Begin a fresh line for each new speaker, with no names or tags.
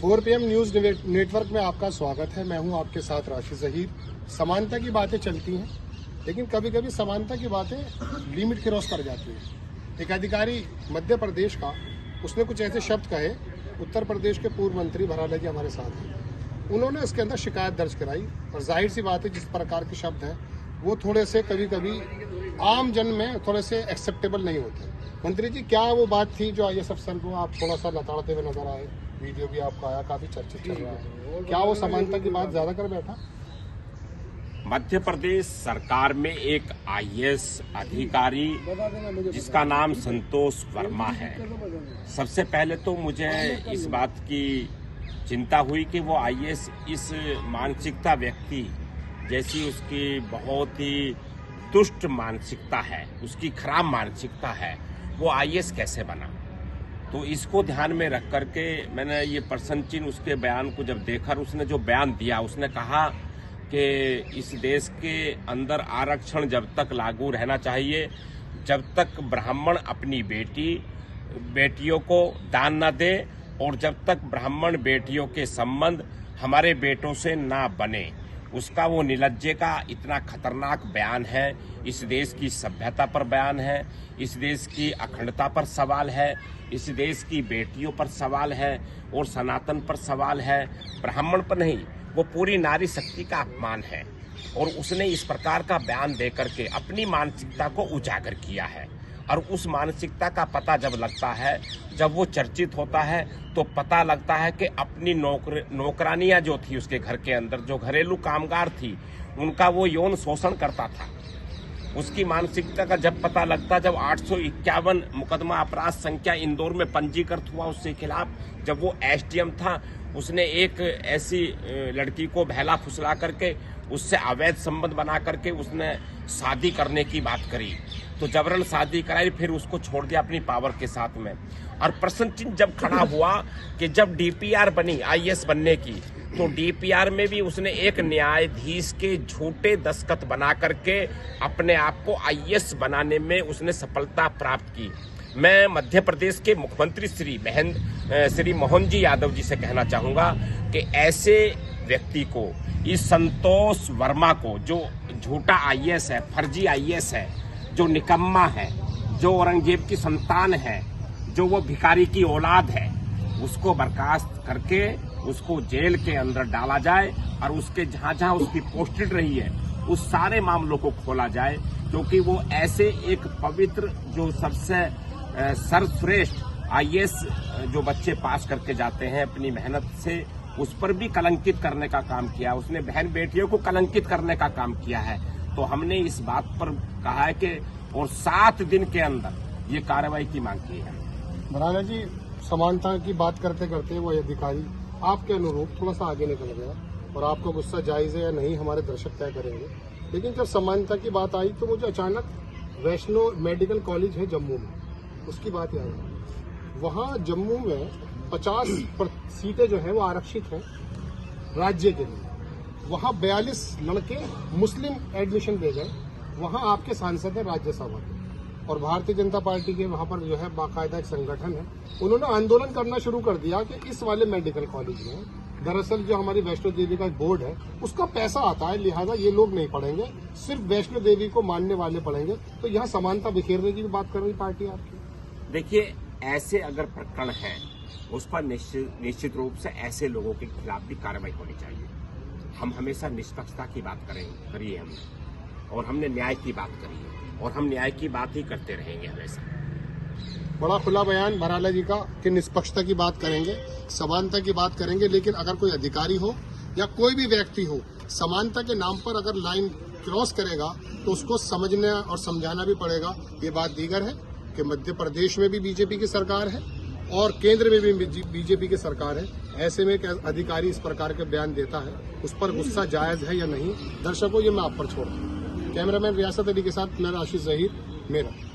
4 PM news network में आपका स्वागत है। मैं हूं आपके साथ राशिद जहीर। समानता की बातें चलती हैं, लेकिन कभी कभी समानता की बातें लिमिट क्रॉस कर जाती हैं। एक अधिकारी मध्य प्रदेश का, उसने कुछ ऐसे शब्द कहे। उत्तर प्रदेश के पूर्व मंत्री भराला जी हमारे साथ हैं, उन्होंने इसके अंदर शिकायत दर्ज कराई। और जाहिर सी बात है, जिस प्रकार के शब्द हैं वो थोड़े से कभी कभी आम जन में थोड़े से एक्सेप्टेबल नहीं होते। मंत्री जी, क्या वो बात थी जो IAS अफसर को आप थोड़ा सा लताड़ते हुए नजर आए? वीडियो भी आपका आया, काफी चर्चित चल रहा है। क्या वो समानता की बात ज्यादा कर बैठा?
मध्य प्रदेश सरकार में एक IAS अधिकारी जिसका नाम संतोष वर्मा है। सबसे पहले तो मुझे इस बात की चिंता हुई कि वो IAS इस मानसिकता व्यक्ति जैसी उसकी बहुत ही दुष्ट मानसिकता है, उसकी खराब मानसिकता है, वो IAS कैसे बना। तो इसको ध्यान में रख करके मैंने ये पर्सन चिन्ह उसके बयान को जब देखा, उसने जो बयान दिया, उसने कहा कि इस देश के अंदर आरक्षण जब तक लागू रहना चाहिए जब तक ब्राह्मण अपनी बेटियों को दान न दे, और जब तक ब्राह्मण बेटियों के संबंध हमारे बेटों से ना बने। उसका वो निर्लज्जे का इतना खतरनाक बयान है। इस देश की सभ्यता पर बयान है, इस देश की अखंडता पर सवाल है, इस देश की बेटियों पर सवाल है, और सनातन पर सवाल है, ब्राह्मण पर नहीं। वो पूरी नारी शक्ति का अपमान है। और उसने इस प्रकार का बयान देकर के अपनी मानसिकता को उजागर किया है। और उस मानसिकता का पता जब लगता है, जब वो चर्चित होता है, तो पता लगता है कि अपनी नौकरानियां जो थी उसके घर के अंदर, जो घरेलू कामगार थी, उनका वो यौन शोषण करता था। उसकी मानसिकता का जब पता लगता, जब 851 मुकदमा अपराध संख्या इंदौर में पंजीकृत हुआ उसके खिलाफ, जब वो SDM था, उसने एक ऐसी लड़की को बहला फुसला करके उससे अवैध संबंध बना करके उसने शादी करने की बात करी, तो जबरन शादी कराई, फिर उसको छोड़ दिया अपनी पावर के साथ में। और प्रश्न चिन्ह जब खड़ा हुआ कि जब DPR बनी IAS बनने की, तो DPR में भी उसने एक न्यायाधीश के झूठे दस्तखत बना करके अपने आप को IAS बनाने में उसने सफलता प्राप्त की। मैं मध्य प्रदेश के मुख्यमंत्री श्री मोहन जी यादव जी से कहना चाहूंगा कि ऐसे व्यक्ति को, इस संतोष वर्मा को, जो झूठा IAS है, फर्जी IAS है, जो निकम्मा है, जो औरंगजेब की संतान है, जो वो भिखारी की औलाद है, उसको बर्खास्त करके उसको जेल के अंदर डाला जाए। और उसके जहां जहां उसकी पोस्टेड रही है उस सारे मामलों को खोला जाए, क्योंकि वो ऐसे एक पवित्र, जो सबसे सर्वश्रेष्ठ IAS जो बच्चे पास करके जाते हैं अपनी मेहनत से, उस पर भी कलंकित करने का काम किया। उसने बहन बेटियों को कलंकित करने का काम किया है। तो हमने इस बात पर कहा है कि और 7 दिन के अंदर ये कार्रवाई की मांग की है।
भराला जी, समानता की बात करते करते वो अधिकारी आपके अनुरूप थोड़ा सा आगे निकल गया, और आपका गुस्सा जायज है या नहीं हमारे दर्शक तय करेंगे। लेकिन जब समानता की बात आई तो मुझे अचानक वैष्णो मेडिकल कॉलेज है जम्मू में, उसकी बात याद आई। वहाँ जम्मू में 50 सीटें जो है वो आरक्षित हैं राज्य के लिए। वहाँ 42 लड़के मुस्लिम एडमिशन दे गए। वहाँ आपके सांसद है राज्यसभा के, और भारतीय जनता पार्टी के वहाँ पर जो है बाकायदा एक संगठन है, उन्होंने आंदोलन करना शुरू कर दिया कि इस वाले मेडिकल कॉलेज में दरअसल जो हमारी वैष्णो देवी का बोर्ड है उसका पैसा आता है, लिहाजा ये लोग नहीं पढ़ेंगे, सिर्फ वैष्णो देवी को मानने वाले पढ़ेंगे। तो यहाँ समानता बिखेरने की भी बात कर रही पार्टी आपकी।
देखिए, ऐसे अगर प्रकरण है उस पर निश्चित रूप से ऐसे लोगों के खिलाफ भी कार्रवाई होनी चाहिए। हम हमेशा निष्पक्षता की बात करिए हमने, और हमने न्याय की बात करी है, और हम न्याय की बात ही करते रहेंगे हमेशा।
बड़ा खुला बयान भराला जी का कि निष्पक्षता की बात करेंगे, समानता की बात करेंगे, लेकिन अगर कोई अधिकारी हो या कोई भी व्यक्ति हो, समानता के नाम पर अगर लाइन क्रॉस करेगा तो उसको समझना और समझाना भी पड़ेगा। ये बात दीगर है कि मध्य प्रदेश में भी BJP की सरकार है और केंद्र में भी BJP की सरकार है। ऐसे में एक अधिकारी इस प्रकार के बयान देता है, उस पर गुस्सा जायज है या नहीं? दर्शकों, ये मैं आप पर छोड़ता हूँ। कैमरामैन रियासत अली के साथ मैं राशिद जहीर, मेरठ।